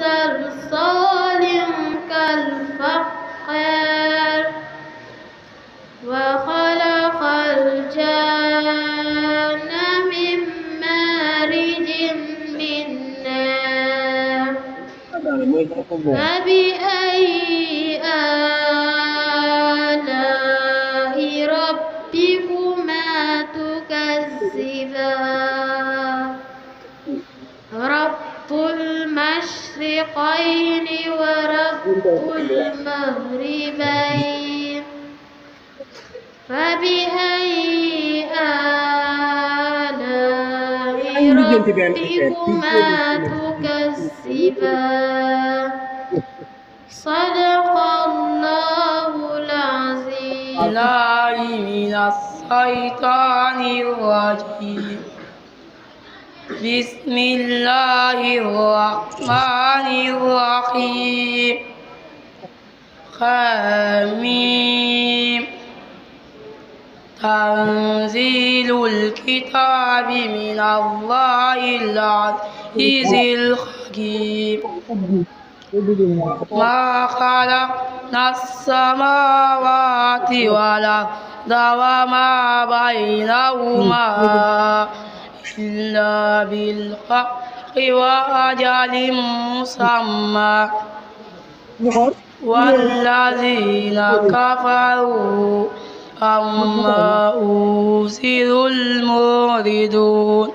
صلصال كالفخار وخلق الجن من مارج من نار فبأي آلاء ربكما تكذبان رب المشرقين ورب المغربين فبأي آلاء ربكما تكذبان صدق الله العظيم. الله من الشيطان الرجيم. بسم الله الرحمن الرحيم. حميم. تنزيل الكتاب من الله العزيز الحكيم. ما خلقنا السماوات والأرض وما بينهما إلا بالحق وأجل مسمى والذين كفروا عما أنذروا المعرضون